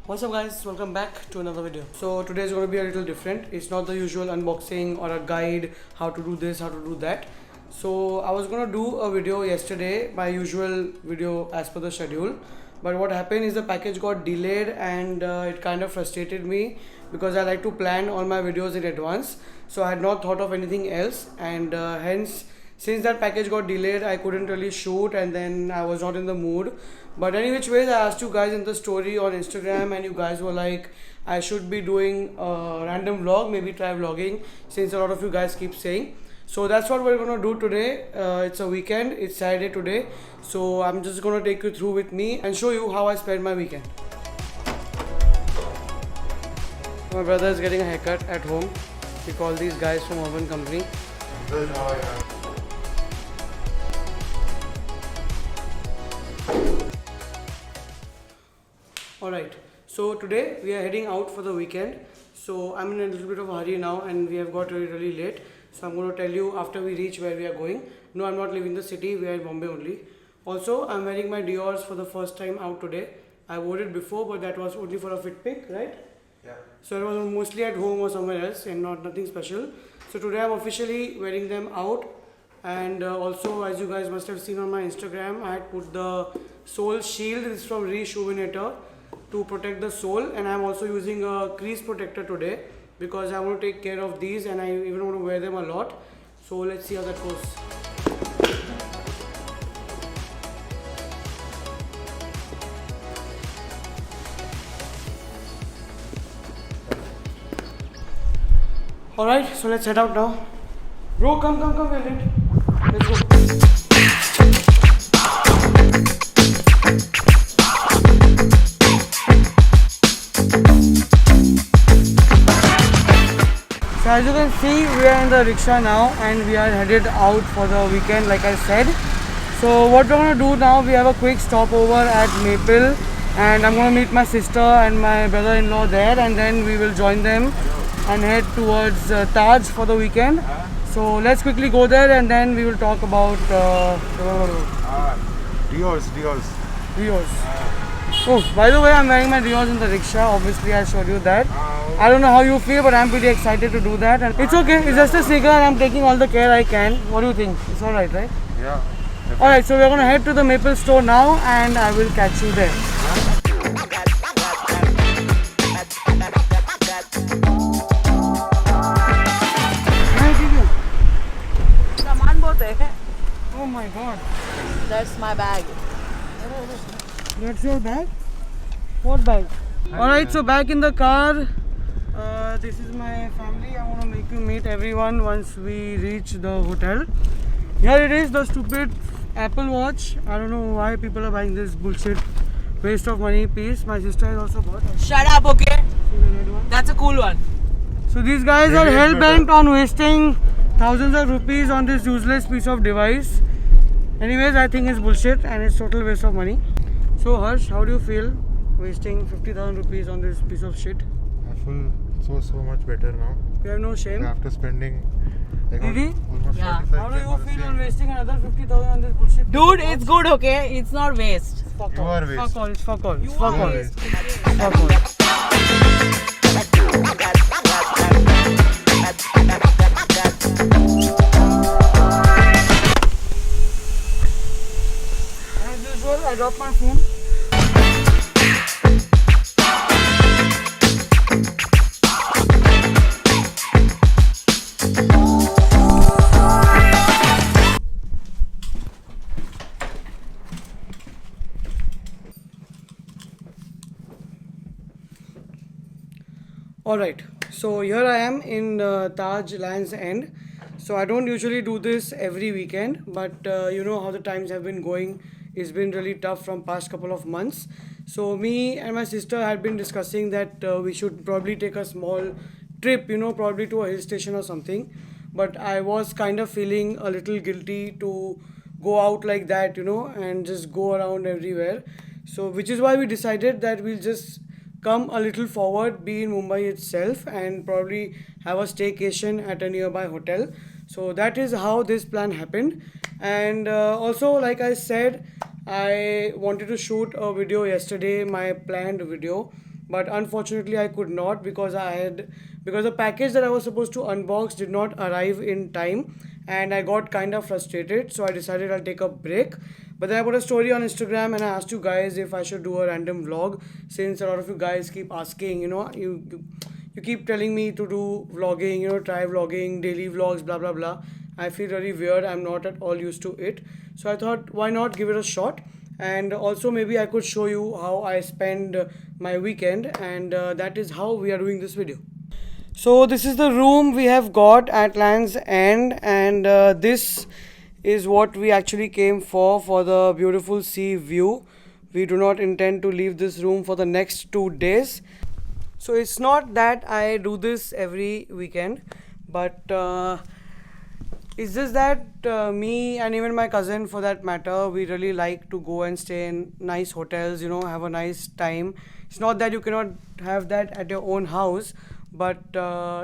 What's up guys, welcome back to another video. So today is going to be a little different. It's not the usual unboxing or a guide how to do this, how to do that. So I was going to do a video yesterday, my usual video as per the schedule. But what happened is the package got delayed and it kind of frustrated me because I like to plan all my videos in advance. So I had not thought of anything else and hence since that package got delayed I couldn't really shoot and then I was not in the mood. But any which ways I asked you guys in the story on Instagram and you guys were like I should be doing a random vlog, maybe try vlogging since a lot of you guys keep saying. So that's what we're gonna do today. It's a weekend, it's Saturday today, so I'm just gonna take you through with me and show you how I spend my weekend. My brother is getting a haircut at home. We call these guys from Urban Company. Good, how are you? Alright, so today we are heading out for the weekend. So I'm in a little bit of a hurry now and we have got really late. So I'm going to tell you after we reach where we are going. No, I'm not leaving the city, we are in Bombay only. Also, I'm wearing my Dior's for the first time out today. I wore it before but that was only for a fit pic, right? Yeah. So it was mostly at home or somewhere else and nothing special. So today I'm officially wearing them out. And also, as you guys must have seen on my Instagram, I had put the sole shield. This is from Rejuvenator to protect the sole, and I'm also using a crease protector today because I want to take care of these and I even want to wear them a lot. So let's see how that goes. Alright, so let's head out now. Bro, come, we're late. Let's go. So as you can see, we are in the rickshaw now and we are headed out for the weekend like I said. So what we're going to do now, we have a quick stopover at Maple and I'm going to meet my sister and my brother-in-law there and then we will join them and head towards Taj for the weekend. So let's quickly go there and then we will talk about Dior's. Dior's. Oh, by the way, I'm wearing my Dior's in the rickshaw. Obviously, I showed you that. I don't know how you feel, but I'm pretty excited to do that. And it's okay. It's just a sneaker and I'm taking all the care I can. What do you think? It's alright, right? Yeah. Alright, so we're going to head to the Maple store now and I will catch you there. सामान बहुत है. Oh my god. That's my bag. That's your bag? What bag? Alright, so back in the car. This is my family. I want to make you meet everyone once we reach the hotel. Here it is, the stupid Apple Watch. I don't know why people are buying this bullshit. Waste of money piece. My sister has also bought. Shut up, okay? See the red one? That's a cool one. So these guys are hell bent on wasting thousands of rupees on this useless piece of device. Anyways, I think it's bullshit and it's total waste of money. So Harsh, how do you feel wasting 50,000 rupees on this piece of shit? I feel so much better now. You have no shame? After spending Didi? almost Yeah. 45 How do you on the feel same- on wasting another 50,000 on this bullshit? Dude, it's good, okay? It's not waste. Fuck You all. are waste. Fuck all. It's fuck all. It's You fuck are all. waste. Fuck all. As usual, I dropped my phone. Alright, so here I am in Taj Lands End. So I don't usually do this every weekend, but you know how the times have been going. It's been really tough from past couple of months. So me and my sister had been discussing that we should probably take a small trip, you know, probably to a hill station or something. But I was kind of feeling a little guilty to go out like that, you know, and just go around everywhere. So which is why we decided that we'll just come a little forward, be in Mumbai itself, and probably have a staycation at a nearby hotel. So that is how this plan happened. And also, like I said, I wanted to shoot a video yesterday, my planned video, but unfortunately I could not because the package that I was supposed to unbox did not arrive in time, and I got kind of frustrated, so I decided I'll take a break. But then I put a story on Instagram and I asked you guys if I should do a random vlog, since a lot of you guys keep asking, you keep telling me to do vlogging, try vlogging, daily vlogs, blah blah blah. I feel really weird. I'm not at all used to it. So I thought, why not give it a shot? And also, maybe I could show you how I spend my weekend, and that is how we are doing this video. So, this is the room we have got at Land's End, and this is what we actually came for the beautiful sea view. We do not intend to leave this room for the next 2 days. So, it's not that I do this every weekend, but it's just that me and even my cousin, for that matter, we really like to go and stay in nice hotels, have a nice time. It's not that you cannot have that at your own house, but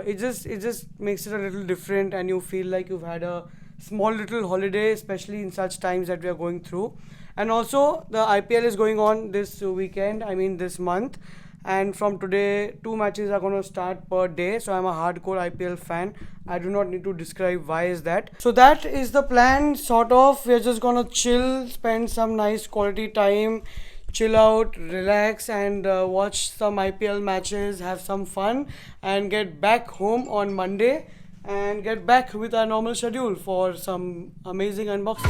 it just makes it a little different, and you feel like you've had a small little holiday, especially in such times that we are going through. And also, the IPL is going on this weekend, this month. And from today, 2 matches are going to start per day. So I'm a hardcore IPL fan. I do not need to describe why is that. So that is the plan, sort of. We're just going to chill, spend some nice quality time, chill out, relax, and watch some IPL matches, have some fun, and get back home on Monday and get back with our normal schedule for some amazing unboxing.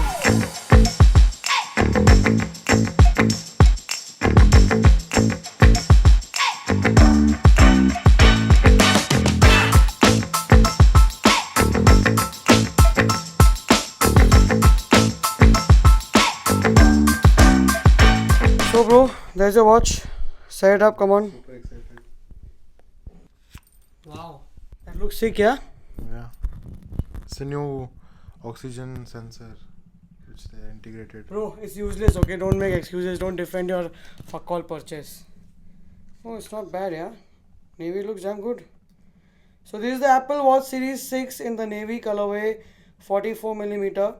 So bro, there's your watch. Set it up, come on. Super excited. Wow, that looks sick, yeah? Yeah. It's a new oxygen sensor which they integrated. Bro, it's useless, okay? Don't make excuses. Don't defend your fuck all purchase. Oh, it's not bad, yeah? Navy looks damn good. So this is the Apple Watch Series 6 in the navy colorway, 44mm.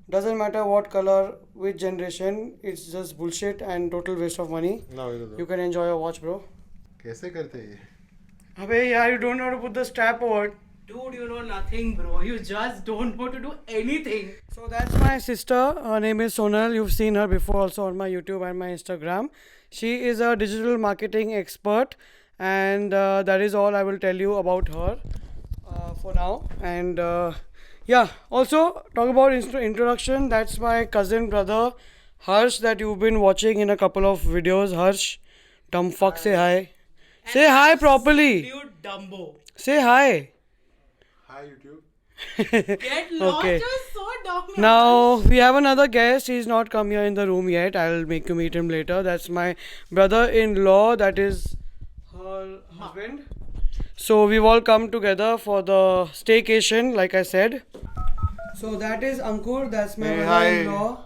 Doesn't matter what color, which generation, it's just bullshit and total waste of money. No, You can enjoy your watch, bro. कैसे करते हैं ये? Abey, yeah, you don't know how to put the strap over. Dude, you know nothing, bro. You just don't know to do anything. So that's my sister. Her name is Sonal. You've seen her before also on my YouTube and my Instagram. She is a digital marketing expert, and that is all I will tell you about her for now. And yeah, also talk about introduction. That's my cousin brother Harsh that you've been watching in a couple of videos. Harsh, dumb fuck, say hi. Say hi properly. Dude, Dumbo. Say hi. Hi YouTube. Get lost. Okay. You're so dumb. Now we have another guest. He's not come here in the room yet. I'll make you meet him later. That's my brother-in-law. That is her husband. So we've all come together for the staycation, like I said. So that is Ankur. That's my Hey, brother-in-law.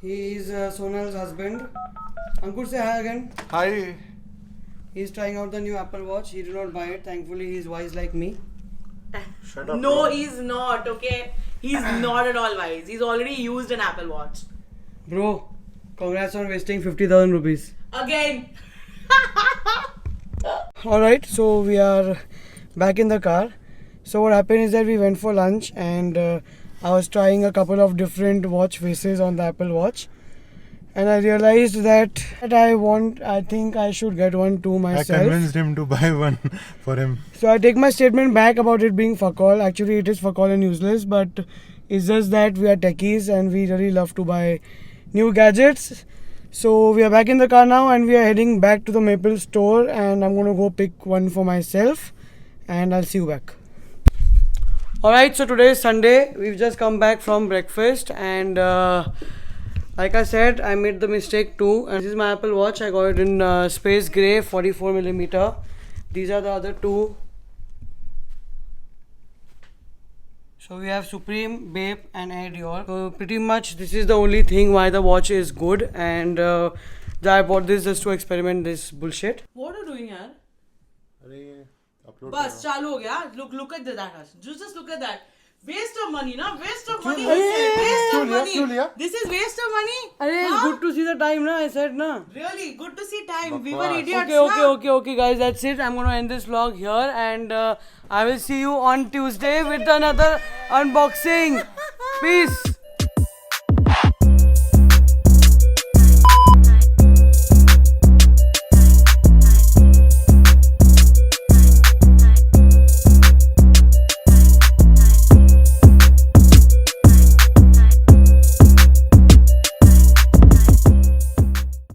He is Sonal's husband. Ankur, say hi again. Hi. He's trying out the new Apple Watch. He did not buy it. Thankfully, he's wise like me. Shut up. No, bro. he's not, okay? He's not at all wise. He's already used an Apple Watch. Bro, congrats on wasting 50,000 rupees. Again. Alright, so we are back in the car. So what happened is that we went for lunch, and I was trying a couple of different watch faces on the Apple Watch, and I realized that I think I should get one to I myself. convinced him to buy one for him. So I take my statement back about it being fuck all. Actually, it is fuck all and useless, but it's just that we are techies and we really love to buy new gadgets. So we are back in the car now, and we are heading back to the Maple store, and I'm going to go pick one for myself, and I'll see you back. Alright, so today is Sunday. We've just come back from breakfast, and like I said, I made the mistake too. And this is my Apple Watch. I got it in space gray, 44mm. These are the other two. So we have Supreme, Bape and Air Dior. So pretty much this is the only thing why the watch is good, and I bought this just to experiment this bullshit. What are you doing here? अरे upload Bus, चालू हो गया. Look at that. Just look at that. Waste of money, na? Waste of money. अरे, Waste of of लिया, money. क्यों लिया? This is waste of money. Arey, it's good to see the time, na? I said, na? Really good to see time. We were Bakwas. idiots. Okay, guys. That's it. I'm gonna end this vlog here, and I will see you on Tuesday with another unboxing. Peace.